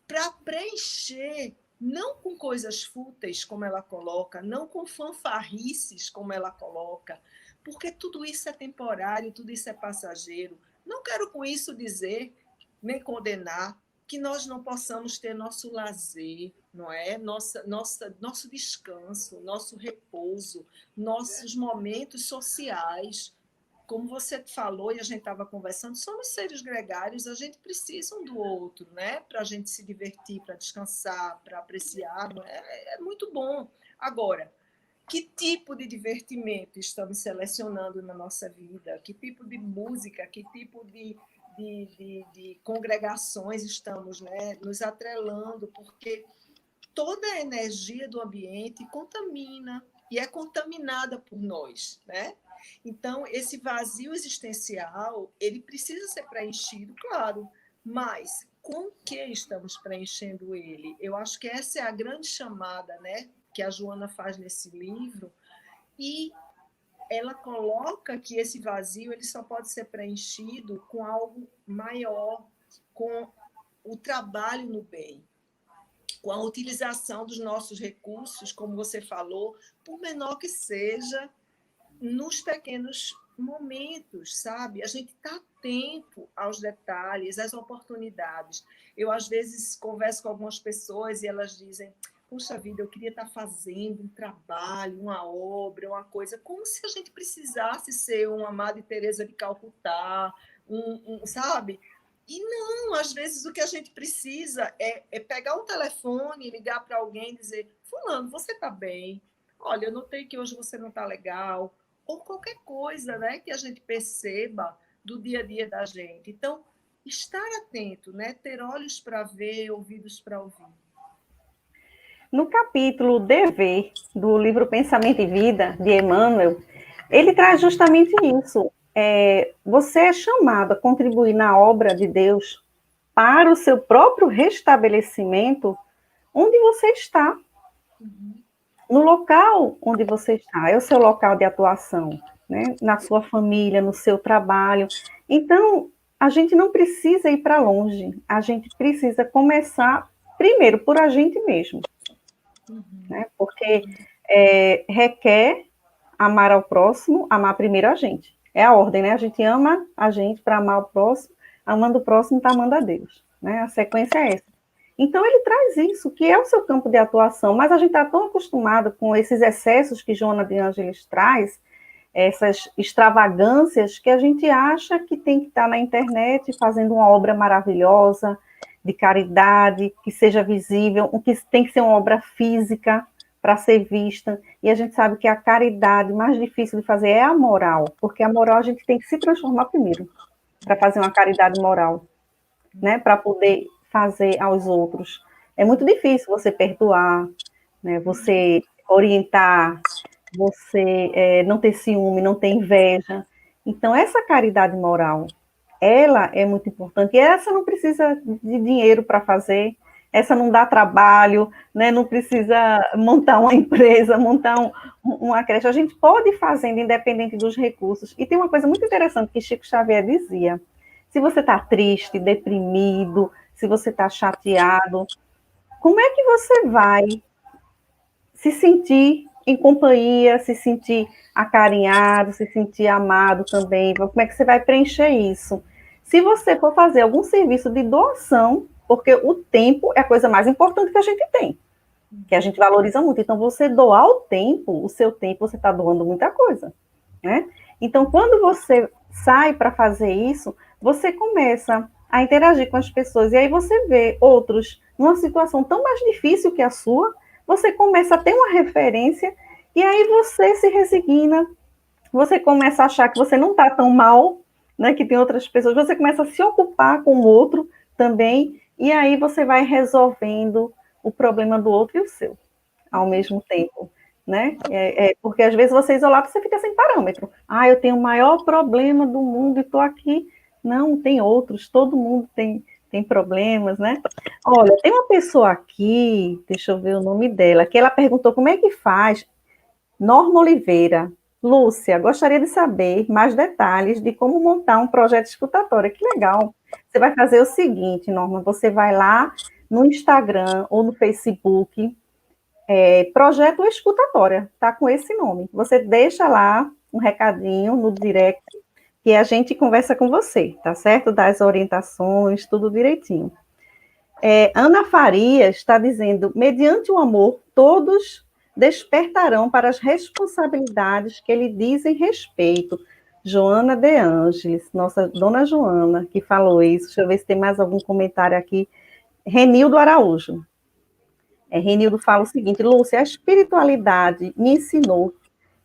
para preencher, não com coisas fúteis, como ela coloca, não com fanfarrices, como ela coloca, porque tudo isso é temporário, tudo isso é passageiro. Não quero com isso dizer, nem condenar, que nós não possamos ter nosso lazer, não é? Nosso descanso, nosso repouso, nossos momentos sociais. Como você falou e a gente estava conversando, somos seres gregários, a gente precisa um do outro, né? Para a gente se divertir, para descansar, para apreciar, é muito bom. Agora, que tipo de divertimento estamos selecionando na nossa vida? Que tipo de música, que tipo de congregações estamos, né, nos atrelando? Porque toda a energia do ambiente contamina e é contaminada por nós, né? Então, esse vazio existencial, ele precisa ser preenchido, claro, mas com que estamos preenchendo ele? Eu acho que essa é a grande chamada, né, que a Joana faz nesse livro, e ela coloca que esse vazio ele só pode ser preenchido com algo maior, com o trabalho no bem, com a utilização dos nossos recursos, como você falou, por menor que seja, nos pequenos momentos, sabe? A gente está atento aos detalhes, às oportunidades. Eu, às vezes, converso com algumas pessoas e elas dizem: puxa vida, eu queria estar fazendo um trabalho, uma obra, uma coisa, como se a gente precisasse ser uma Madre Teresa de Calcutá, sabe? E não, às vezes o que a gente precisa é pegar o telefone, ligar para alguém e dizer: fulano, você está bem? Olha, eu notei que hoje você não está legal, ou qualquer coisa, né, que a gente perceba do dia a dia da gente. Então, estar atento, né, ter olhos para ver, ouvidos para ouvir. No capítulo Dever, do livro Pensamento e Vida, de Emmanuel, ele traz justamente isso. Você é chamado a contribuir na obra de Deus para o seu próprio restabelecimento onde você está. No local onde você está, é o seu local de atuação, né? Na sua família, no seu trabalho. Então, a gente não precisa ir para longe, a gente precisa começar primeiro por a gente mesmo, né? Porque requer amar ao próximo, amar primeiro a gente. É a ordem, né? A gente ama a gente para amar o próximo, amando o próximo está amando a Deus, né? A sequência é essa. Então, ele traz isso, que é o seu campo de atuação, mas a gente está tão acostumado com esses excessos que Joana de Ângeles traz, essas extravagâncias, que a gente acha que tem que estar na internet fazendo uma obra maravilhosa, de caridade, que seja visível, o que tem que ser uma obra física para ser vista, e a gente sabe que a caridade mais difícil de fazer é a moral, porque a moral a gente tem que se transformar primeiro, para fazer uma caridade moral, né, para poder fazer aos outros. É muito difícil você perdoar, né, você orientar, você não ter ciúme, não ter inveja. Então, essa caridade moral, ela é muito importante. E essa não precisa de dinheiro para fazer, essa não dá trabalho, né, não precisa montar uma empresa, montar uma creche. A gente pode ir fazendo independente dos recursos. E tem uma coisa muito interessante que Chico Xavier dizia: se você está triste, deprimido, se você está chateado, como é que você vai se sentir em companhia, se sentir acarinhado, se sentir amado também? Como é que você vai preencher isso? Se você for fazer algum serviço de doação, porque o tempo é a coisa mais importante que a gente tem, que a gente valoriza muito. Então, você doar o tempo, o seu tempo, você está doando muita coisa, né? Então, quando você sai para fazer isso, você começa a interagir com as pessoas, e aí você vê outros numa situação tão mais difícil que a sua, você começa a ter uma referência, e aí você se resigna, você começa a achar que você não está tão mal, né, que tem outras pessoas, você começa a se ocupar com o outro também, e aí você vai resolvendo o problema do outro e o seu, ao mesmo tempo, né? Porque às vezes você isolado, você fica sem parâmetro. Ah, eu tenho o maior problema do mundo e estou aqui. Não, tem outros, todo mundo tem problemas, né? Olha, tem uma pessoa aqui, deixa eu ver o nome dela, que ela perguntou como é que faz. Norma Oliveira. Lúcia, gostaria de saber mais detalhes de como montar um projeto escutatório. Que legal. Você vai fazer o seguinte, Norma, você vai lá no Instagram ou no Facebook, Projeto Escutatória, tá com esse nome. Você deixa lá um recadinho no direct que a gente conversa com você, tá certo? Dá as orientações, tudo direitinho. Ana Farias está dizendo, mediante o amor, todos despertarão para as responsabilidades que lhe dizem respeito. Joana De Ângeles, nossa dona Joana, que falou isso. Deixa eu ver se tem mais algum comentário aqui. Renildo Araújo. Renildo fala o seguinte, Lúcia, a espiritualidade me ensinou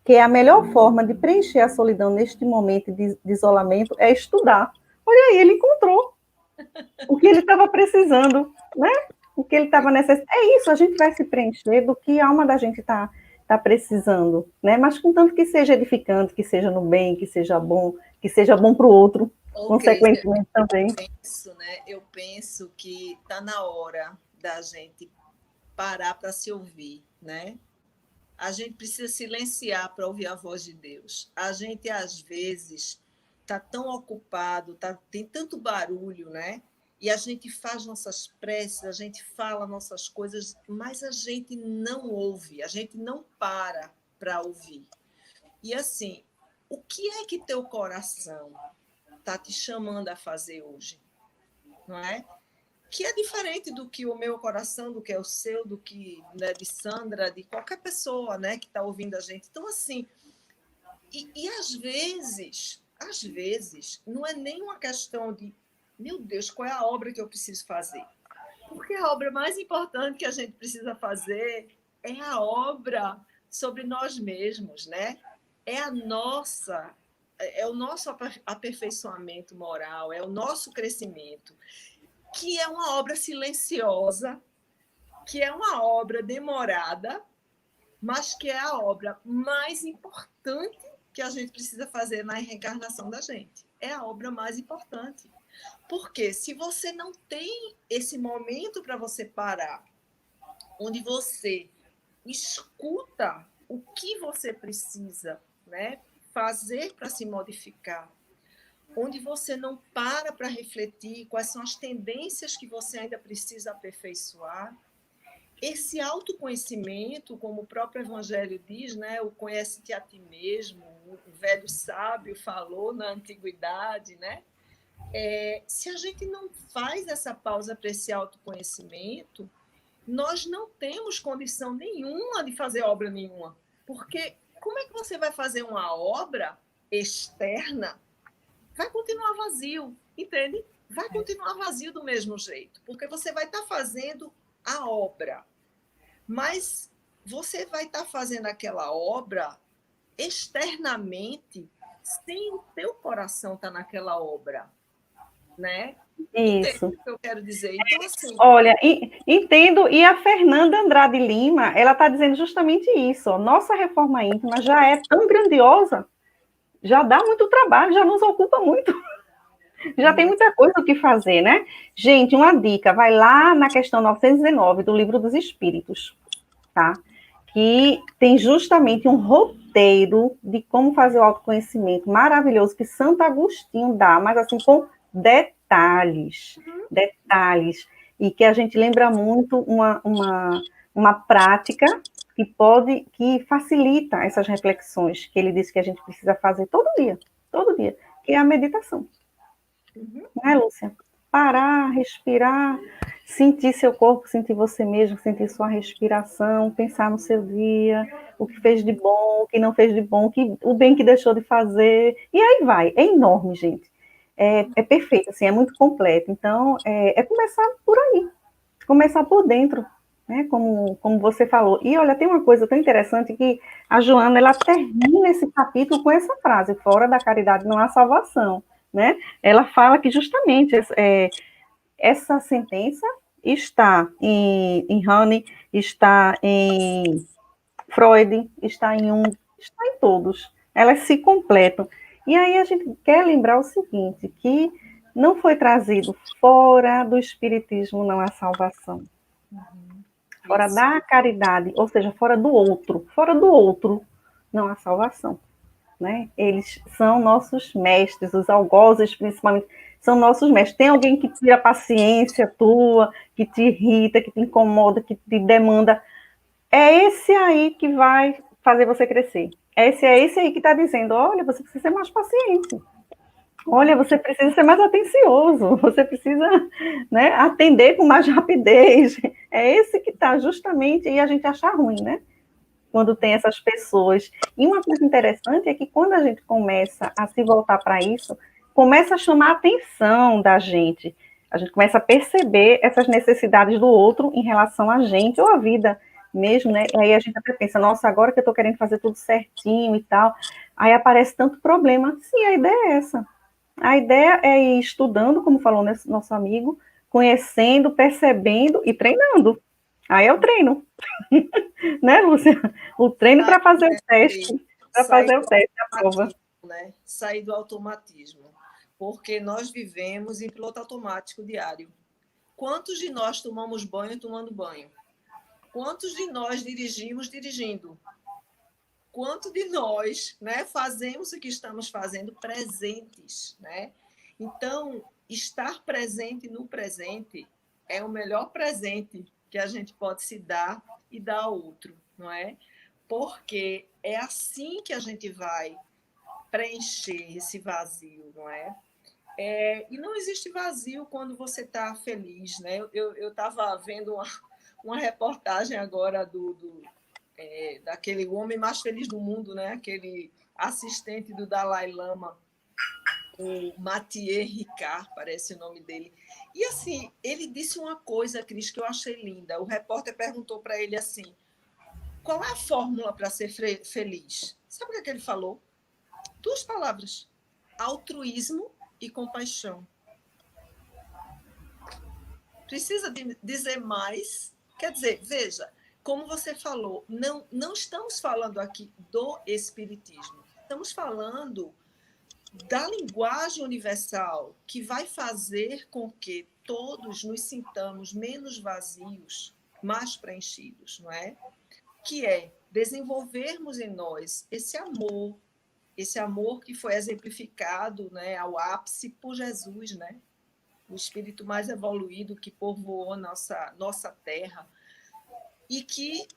que a melhor forma de preencher a solidão neste momento de isolamento é estudar. Olha aí, ele encontrou o que ele estava precisando, né? O que ele estava necessitando. É isso, a gente vai se preencher do que a alma da gente tá precisando, né? Mas contanto que seja edificante, que seja no bem, que seja bom para o outro, consequentemente também. Eu penso que está na hora da gente parar para se ouvir, né? A gente precisa silenciar para ouvir a voz de Deus. A gente, às vezes, está tão ocupado, tem tanto barulho, né? E a gente faz nossas preces, a gente fala nossas coisas, mas a gente não ouve, a gente não para ouvir. E assim, o que é que teu coração está te chamando a fazer hoje? Não é? Que é diferente do que o meu coração, do que é o seu, do que, né, de Sandra, de qualquer pessoa, né, que está ouvindo a gente. Então, assim, e às vezes, não é nem uma questão de, meu Deus, qual é a obra que eu preciso fazer? Porque a obra mais importante que a gente precisa fazer é a obra sobre nós mesmos, né? É o nosso aperfeiçoamento moral, é o nosso crescimento, que é uma obra silenciosa, que é uma obra demorada, mas que é a obra mais importante que a gente precisa fazer na reencarnação da gente. É a obra mais importante. Porque se você não tem esse momento para você parar, onde você escuta o que você precisa, né, fazer para se modificar, onde você não para refletir quais são as tendências que você ainda precisa aperfeiçoar. Esse autoconhecimento, como o próprio Evangelho diz, né, o conhece-te a ti mesmo, o velho sábio falou na antiguidade, né? Se a gente não faz essa pausa para esse autoconhecimento, nós não temos condição nenhuma de fazer obra nenhuma. Porque como é que você vai fazer uma obra externa? Vai continuar vazio, entende? Vai continuar vazio do mesmo jeito, porque você vai estar fazendo a obra, mas você vai estar fazendo aquela obra externamente, sem o teu coração estar naquela obra, né? Isso. Entende o que eu quero dizer? Então, assim... Olha, entendo, e a Fernanda Andrade Lima, ela está dizendo justamente isso, ó, nossa reforma íntima já é tão grandiosa, já dá muito trabalho, já nos ocupa muito. Já tem muita coisa o que fazer, né? Gente, uma dica, vai lá na questão 919 do Livro dos Espíritos, tá? Que tem justamente um roteiro de como fazer o autoconhecimento maravilhoso que Santo Agostinho dá, mas assim, com detalhes, e que a gente lembra muito uma prática que facilita essas reflexões, que ele diz que a gente precisa fazer todo dia, que é a meditação. Não é, Lúcia? Parar, respirar, sentir seu corpo, sentir você mesmo, sentir sua respiração, pensar no seu dia, o que fez de bom, o que não fez de bom, o bem que deixou de fazer, e aí vai. É enorme, gente. É perfeito, assim, é muito completo. Então, é começar por aí, começar por dentro, né? Como você falou. E olha, tem uma coisa tão interessante que a Joana, ela termina esse capítulo com essa frase: fora da caridade não há salvação. Né? Ela fala que justamente essa sentença está em Hane, está em Freud, está em Jung, está em todos. Elas se completam. E aí a gente quer lembrar o seguinte, que não foi trazido fora do espiritismo não há salvação. Fora da caridade, ou seja, fora do outro não há salvação. Né? Eles são nossos mestres, os algozes principalmente, são nossos mestres. Tem alguém que tira a paciência tua, que te irrita, que te incomoda, que te demanda, é esse aí que vai fazer você crescer. É esse aí que está dizendo, olha, você precisa ser mais paciente. Olha, você precisa ser mais atencioso, você precisa, né, atender com mais rapidez. É esse que está justamente, e a gente acha ruim, né? Quando tem essas pessoas. E uma coisa interessante é que quando a gente começa a se voltar para isso, começa a chamar a atenção da gente. A gente começa a perceber essas necessidades do outro em relação a gente ou a vida mesmo, né? E aí a gente até pensa, nossa, agora que eu estou querendo fazer tudo certinho e tal, aí aparece tanto problema. Sim, a ideia é essa. A ideia é ir estudando, como falou nosso amigo, conhecendo, percebendo e treinando. Aí é o treino, né, Lúcia? O treino para fazer o teste, para Sair fazer o do teste, a prova. automatismo, né? Sair do automatismo. Porque nós vivemos em piloto automático diário. Quantos de nós tomamos banho tomando banho? Quantos de nós dirigimos dirigindo? Quanto de nós, né, fazemos o que estamos fazendo presentes, né? Então, estar presente no presente é o melhor presente que a gente pode se dar e dar ao outro, não é? Porque é assim que a gente vai preencher esse vazio, não é? E não existe vazio quando você está feliz, né? Eu estava vendo uma reportagem agora daquele homem mais feliz do mundo, né? Aquele assistente do Dalai Lama, o Mathieu Ricard, parece o nome dele. E assim, ele disse uma coisa, Cris, que eu achei linda. O repórter perguntou para ele assim: qual é a fórmula para ser feliz? Sabe o que ele falou? Duas palavras: altruísmo e compaixão. Precisa dizer mais? Quer dizer, veja, como você falou, não estamos falando aqui do espiritismo. Estamos falando da linguagem universal que vai fazer com que todos nos sintamos menos vazios, mais preenchidos, não é? Que é desenvolvermos em nós esse amor que foi exemplificado, né, ao ápice por Jesus, né? O espírito mais evoluído que povoou nossa terra, e que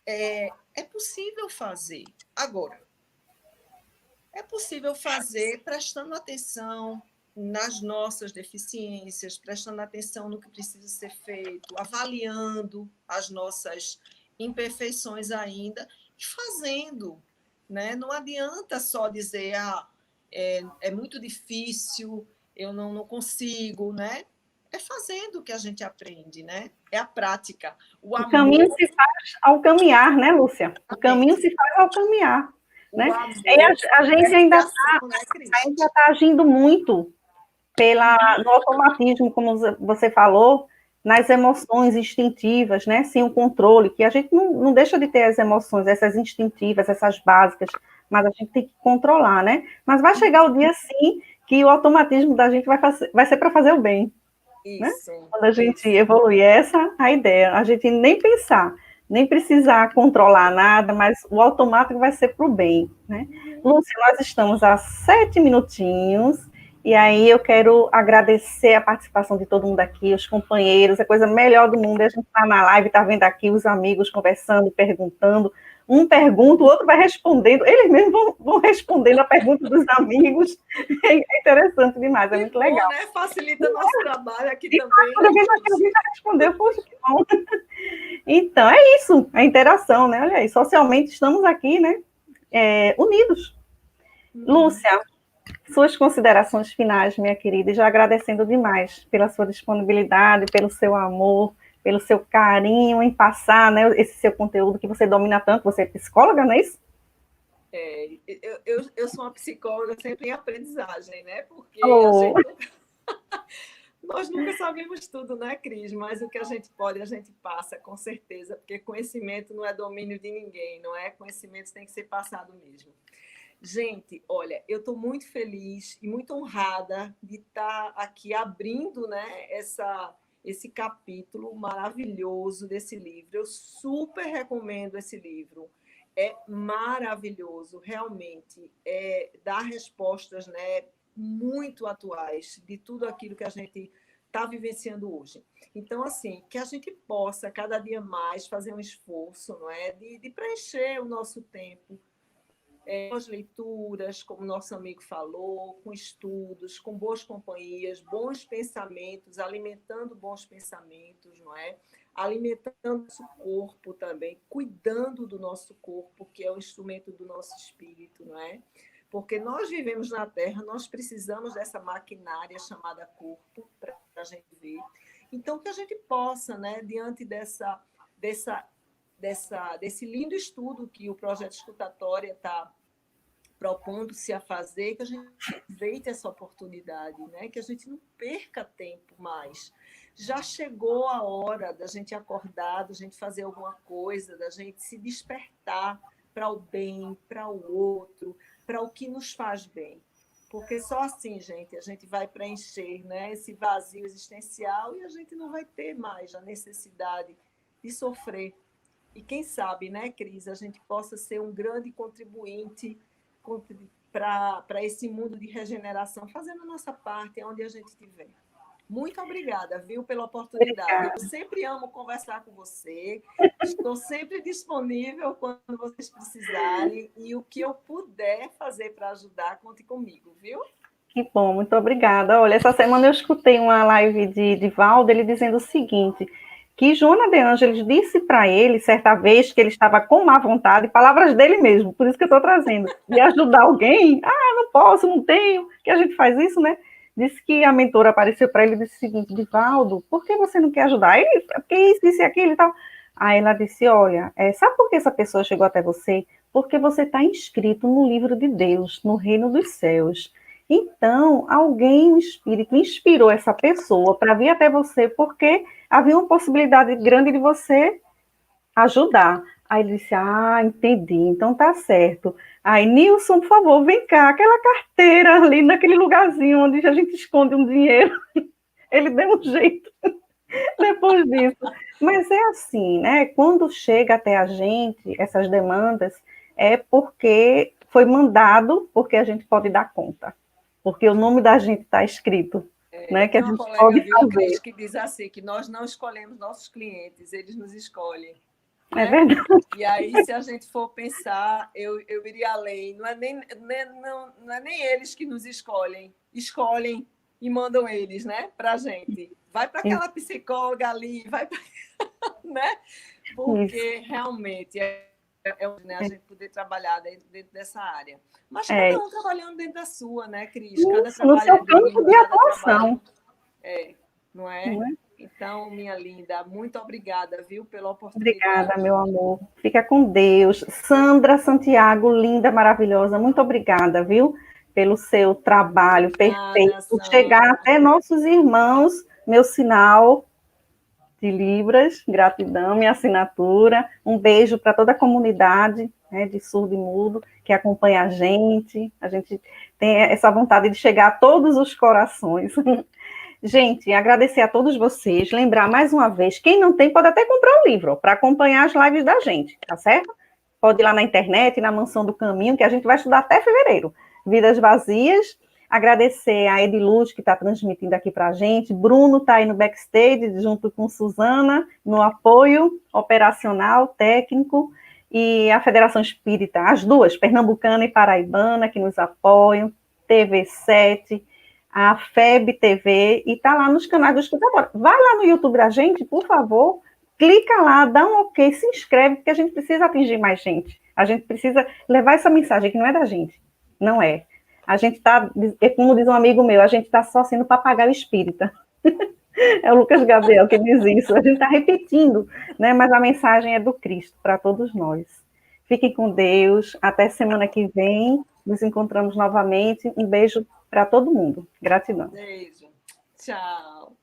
é possível fazer. Agora, é possível fazer prestando atenção nas nossas deficiências, prestando atenção no que precisa ser feito, avaliando as nossas imperfeições ainda e fazendo. Né? Não adianta só dizer, é muito difícil, eu não consigo, né? É fazendo que a gente aprende, né? É a prática. O O caminho amor, se faz ao caminhar, né, Lúcia? O caminho exatamente. se faz ao caminhar, O né? E amor a gente é ainda criação, né, Cris? está agindo muito no automatismo, como você falou, nas emoções instintivas, né? Sem o controle, que a gente não deixa de ter as emoções, essas instintivas, essas básicas, mas a gente tem que controlar, né? Mas vai chegar o dia, sim, que o automatismo da gente vai ser para fazer o bem, né? Isso, Quando a gente isso. evoluir, essa a ideia, a gente nem pensar, nem precisar controlar nada, mas o automático vai ser para o bem, né? Lúcia, nós estamos a 7 minutinhos, e aí eu quero agradecer a participação de todo mundo aqui, os companheiros, a coisa melhor do mundo é a gente estar na live, estar vendo aqui os amigos conversando, perguntando, um pergunta, o outro vai respondendo, eles mesmos vão respondendo a pergunta dos amigos, é interessante demais, é Que muito bom, legal. né? Facilita nosso trabalho aqui E também, quando né, alguém Cris? já respondeu, poxa, que bom. Então, é isso, a interação, né? Olha aí, socialmente estamos aqui, né? Unidos. Lúcia, suas considerações finais, minha querida, e já agradecendo demais pela sua disponibilidade, pelo seu amor, pelo seu carinho em passar, né, esse seu conteúdo que você domina tanto. Você é psicóloga, não é isso? Eu sou uma psicóloga sempre em aprendizagem, né? Porque a Oh, gente nós nunca sabemos tudo, né, Cris? Mas o que a gente pode, a gente passa, com certeza, porque conhecimento não é domínio de ninguém, não é? Conhecimento tem que ser passado mesmo. Gente, olha, eu estou muito feliz e muito honrada de estar aqui abrindo, né, esse capítulo maravilhoso desse livro. Eu super recomendo esse livro. É maravilhoso, realmente. Dá respostas, né, muito atuais de tudo aquilo que a gente está vivenciando hoje. Então, assim, que a gente possa cada dia mais fazer um esforço, não é, de preencher o nosso tempo boas leituras, como nosso amigo falou, com estudos, com boas companhias, bons pensamentos, alimentando bons pensamentos, não é? Alimentando nosso corpo também, cuidando do nosso corpo, que é o instrumento do nosso espírito, não é? Porque nós vivemos na Terra, nós precisamos dessa maquinária chamada corpo para a gente ver. Então, que a gente possa, né, diante desse lindo estudo que o projeto Escutatória está propondo-se a fazer, que a gente aproveite essa oportunidade, né? Que a gente não perca tempo mais. Já chegou a hora da gente acordar, da gente fazer alguma coisa, da gente se despertar para o bem, para o outro, para o que nos faz bem. Porque só assim, gente, a gente vai preencher, né, esse vazio existencial e a gente não vai ter mais a necessidade de sofrer. E quem sabe, né, Cris, a gente possa ser um grande contribuinte para esse mundo de regeneração, fazendo a nossa parte, onde a gente estiver. Muito obrigada, viu, pela oportunidade. Obrigada. Eu sempre amo conversar com você, estou sempre disponível quando vocês precisarem, e o que eu puder fazer para ajudar, conte comigo, viu? Que bom, muito obrigada. Olha, essa semana eu escutei uma live de Valdo, ele dizendo o seguinte, que Joana de Ângeles disse para ele, certa vez, que ele estava com má vontade, palavras dele mesmo, por isso que eu estou trazendo, de ajudar alguém, não posso, não tenho, que a gente faz isso, né? Disse que a mentora apareceu para ele e disse o seguinte, Divaldo, por que você não quer ajudar? Ele, porque isso e aquilo e tal. Aí ela disse, olha, sabe por que essa pessoa chegou até você? Porque você está inscrito no livro de Deus, no reino dos céus. Então, alguém, o Espírito, inspirou essa pessoa para vir até você, porque havia uma possibilidade grande de você ajudar. Aí ele disse, entendi, então tá certo. Aí, Nilson, por favor, vem cá, aquela carteira ali naquele lugarzinho onde a gente esconde um dinheiro. Ele deu um jeito depois disso. Mas é assim, né? Quando chega até a gente essas demandas, é porque foi mandado, porque a gente pode dar conta. Porque o nome da gente está escrito, né? Que a gente pode viu, fazer. Cris, que diz assim, que nós não escolhemos nossos clientes, eles nos escolhem. É verdade. E aí, se a gente for pensar, eu iria além. Não é nem eles que nos escolhem e mandam eles, né, para a gente. Vai para aquela psicóloga ali, vai pra... né? Porque realmente né, a gente poder trabalhar dentro dessa área. Mas cada um trabalhando dentro da sua, né, Cris? Cada trabalho no seu campo de atuação. Não é? Então, minha linda, muito obrigada, viu, pela oportunidade. Obrigada, meu amor. Fica com Deus. Sandra Santiago, linda, maravilhosa, muito obrigada, viu, pelo seu trabalho perfeito, por chegar até nossos irmãos, meu sinal de Libras, gratidão, minha assinatura. Um beijo para toda a comunidade, né, de surdo e mudo, que acompanha a gente. A gente tem essa vontade de chegar a todos os corações. Gente, agradecer a todos vocês, lembrar mais uma vez, quem não tem pode até comprar o livro para acompanhar as lives da gente, tá certo? Pode ir lá na internet, na Mansão do Caminho, que a gente vai estudar até fevereiro. Vidas Vazias. Agradecer a Ediluz, que está transmitindo aqui para a gente. Bruno está aí no backstage, junto com Suzana, no apoio operacional, técnico. E a Federação Espírita, as duas, Pernambucana e Paraibana, que nos apoiam. TV7, a FEB TV, e está lá nos canais do Escutatório. Vai lá no YouTube da gente, por favor, clica lá, dá um ok, se inscreve, porque a gente precisa atingir mais gente. A gente precisa levar essa mensagem que não é da gente, não é. A gente está, como diz um amigo meu, a gente está só sendo papagaio espírita. É o Lucas Gabriel que diz isso. A gente está repetindo, né? Mas a mensagem é do Cristo para todos nós. Fiquem com Deus. Até semana que vem. Nos encontramos novamente. Um beijo para todo mundo. Gratidão. Beijo. Tchau.